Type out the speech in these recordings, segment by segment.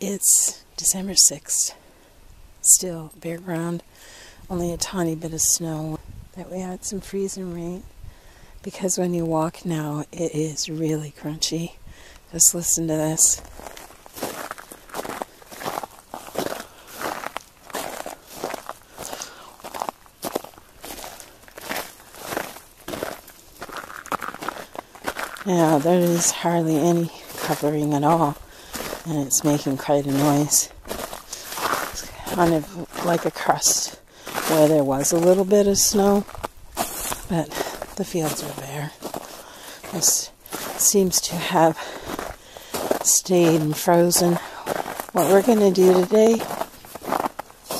It's December 6th. Still bare ground, only a tiny bit of snow. That we had some freezing rain because when you walk now it is really crunchy. Just listen to this. Now there is hardly any covering at all, and it's making quite a noise. It's kind of like a crust where there was a little bit of snow, but the fields are bare. This seems to have stayed and frozen. What we're going to do today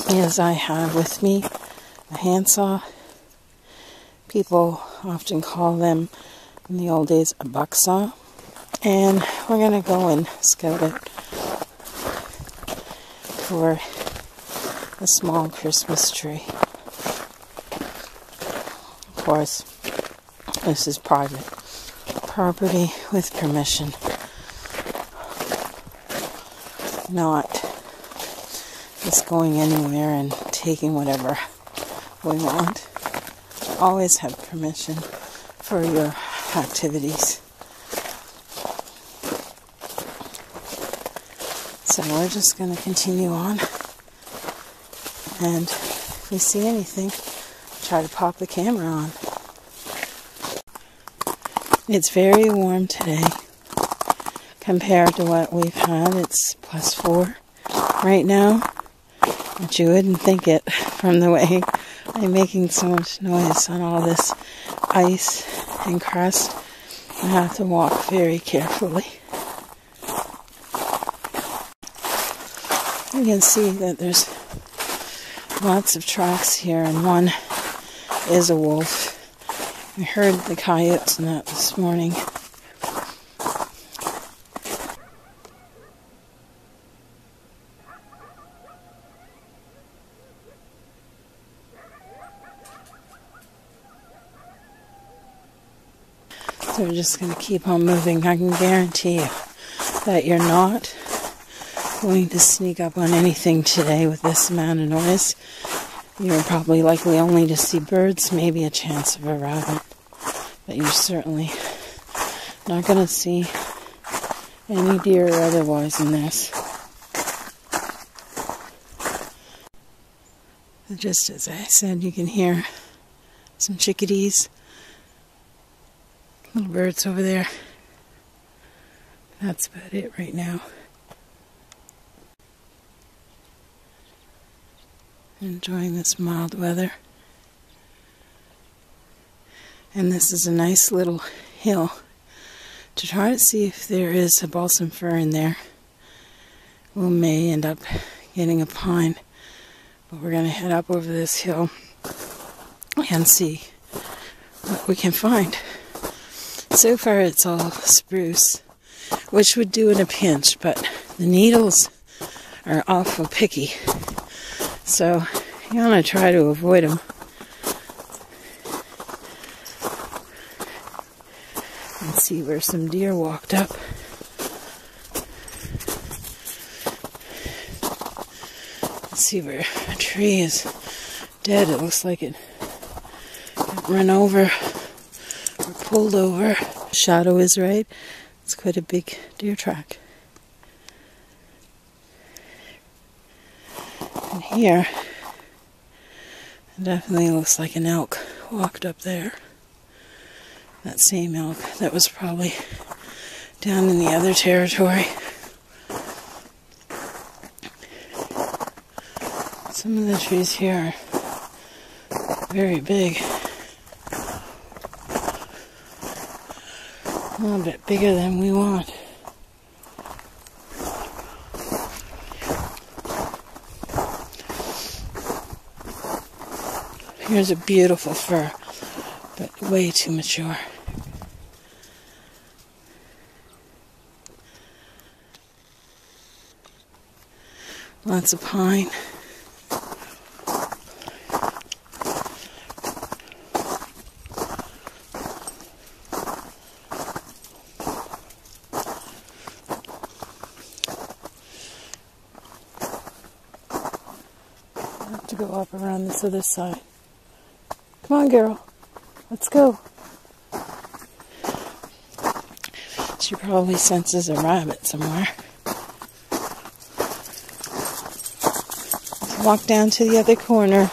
is I have with me a handsaw. People often call them, in the old days, a buck saw. And we're going to go and scout it for a small Christmas tree. Of course, this is private property with permission. Not just going anywhere and taking whatever we want. Always have permission for your activities. So we're just going to continue on, and if we see anything, try to pop the camera on. It's very warm today compared to what we've had. It's +4 right now, but you wouldn't think it from the way I'm making so much noise on all this ice and crust. I have to walk very carefully. You can see that there's lots of tracks here, and one is a wolf. We heard the coyotes and that this morning. So we're just going to keep on moving. I can guarantee you that you're not going to sneak up on anything today with this amount of noise. You're probably likely only to see birds, maybe a chance of a rabbit, but you're certainly not going to see any deer or otherwise in this. Just as I said, you can hear some chickadees, little birds over there. That's about it right now. Enjoying this mild weather. And this is a nice little hill to try to see if there is a balsam fir in there. We may end up getting a pine, but we're going to head up over this hill and see what we can find. So far it's all spruce, which would do in a pinch, but the needles are awful picky. So you want to try to avoid them. And see where some deer walked up. See where a tree is dead. It looks like it got run over or pulled over. Shadow is right. It's quite a big deer track. And here, it definitely looks like an elk walked up there. That same elk that was probably down in the other territory. Some of the trees here are very big. A little bit bigger than we want. Here's a beautiful fir, but way too mature. Lots of pine. to go up around this other side. Come on, girl. Let's go. She probably senses a rabbit somewhere. Let's walk down to the other corner.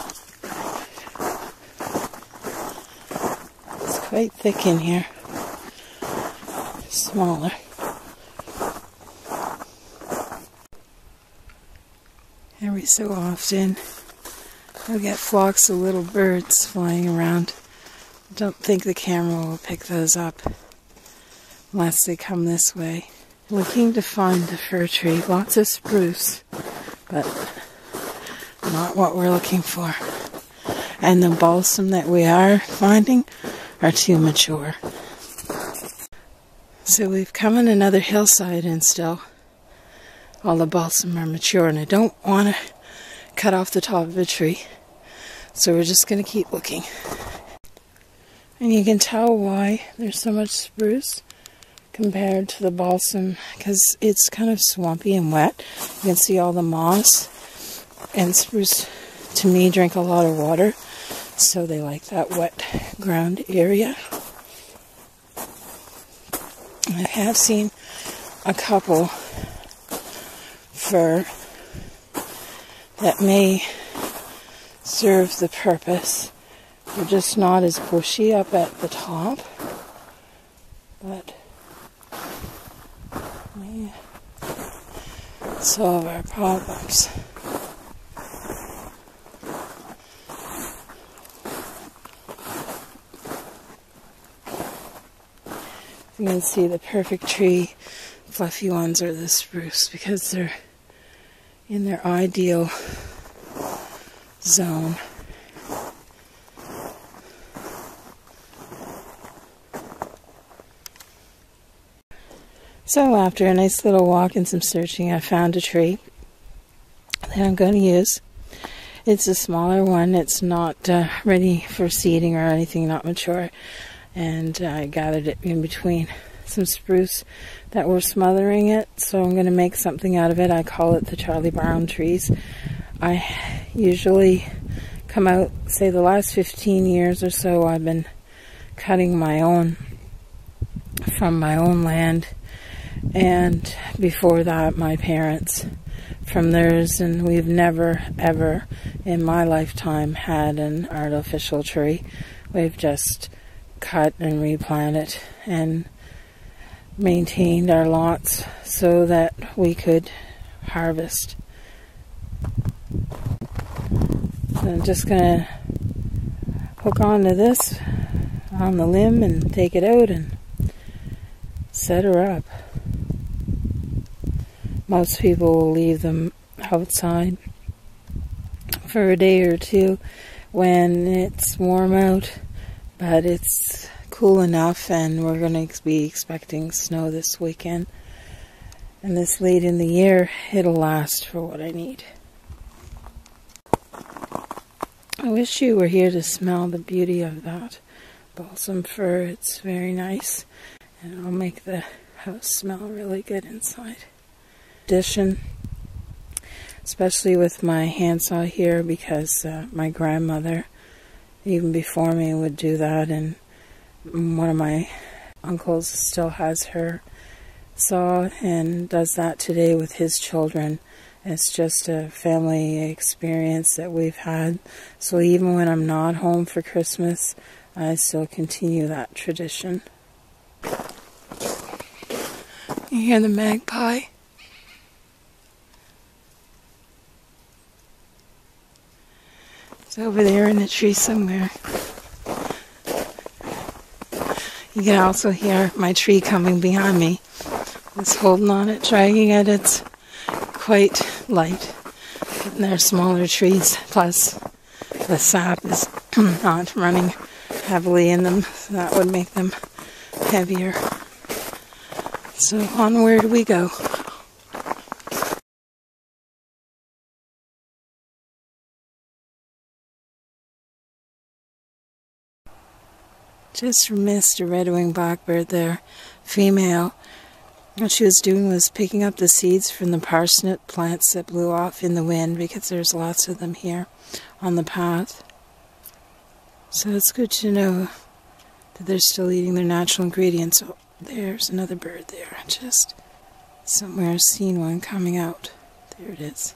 It's quite thick in here. Smaller. Every so often, you'll get flocks of little birds flying around. I don't think the camera will pick those up unless they come this way. Looking to find the fir tree. Lots of spruce, but not what we're looking for. And the balsam that we are finding are too mature. So we've come on another hillside and still all the balsam are mature, and I don't want to cut off the top of a tree. So we're just going to keep looking. And you can tell why there's so much spruce compared to the balsam, because it's kind of swampy and wet. You can see all the moss, and spruce to me drink a lot of water, so they like that wet ground area. I have seen a couple fir that may serve the purpose. They're just not as bushy up at the top, but may solve our problems. You can see the perfect tree, fluffy ones are the spruce because they're in their ideal zone. So after a nice little walk and some searching, I found a tree that I'm going to use. It's a smaller one. It's not ready for seeding or anything, not mature. And I gathered it in between some spruce that were smothering it, so I'm going to make something out of it. I call it the Charlie Brown trees. I usually come out, say the last 15 years or so, I've been cutting my own from my own land, and before that my parents from theirs, and we've never ever in my lifetime had an artificial tree. We've just cut and replanted and maintained our lots so that we could harvest. So I'm just going to hook onto this on the limb and take it out and set her up. Most people will leave them outside for a day or two when it's warm out, but it's cool enough, and we're going to be expecting snow this weekend. And this late in the year, it'll last for what I need. I wish you were here to smell the beauty of that balsam fir. It's very nice, and it'll make the house smell really good inside. Addition, especially with my handsaw here, because my grandmother, even before me, would do that, and one of my uncles still has her saw and does that today with his children. It's just a family experience that we've had. So even when I'm not home for Christmas, I still continue that tradition. You hear the magpie? It's over there in the tree somewhere. You can also hear my tree coming behind me. It's holding on it, dragging it. It's quite light. And they're smaller trees, plus the sap is not running heavily in them, so that would make them heavier. So onward we go. Just missed a red-winged blackbird there, female. What she was doing was picking up the seeds from the parsnip plants that blew off in the wind, because there's lots of them here on the path. So it's good to know that they're still eating their natural ingredients. Oh, there's another bird there. Just somewhere I've seen one coming out. There it is.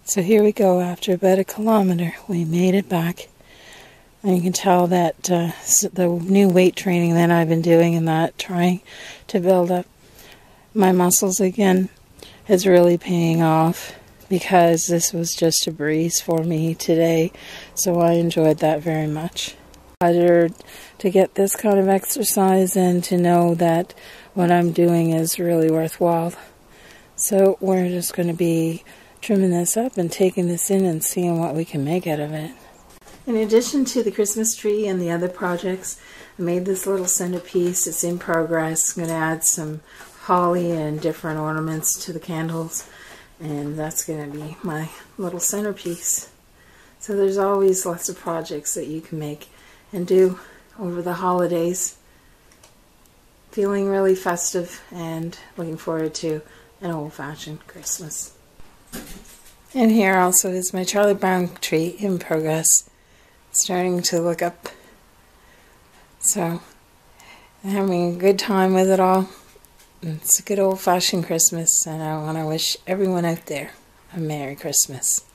So here we go. After about a kilometer, we made it back. And you can tell that the new weight training that I've been doing and that trying to build up my muscles again is really paying off, because this was just a breeze for me today. So I enjoyed that very much. Pleasure to get this kind of exercise and to know that what I'm doing is really worthwhile. So we're just going to be trimming this up and taking this in and seeing what we can make out of it. In addition to the Christmas tree and the other projects, I made this little centerpiece. It's in progress. I'm going to add some holly and different ornaments to the candles, and that's going to be my little centerpiece. So there's always lots of projects that you can make and do over the holidays. Feeling really festive and looking forward to an old-fashioned Christmas. And here also is my Charlie Brown tree in progress. Starting to look up. So, I'm having a good time with it all. It's a good old-fashioned Christmas, and I want to wish everyone out there a Merry Christmas.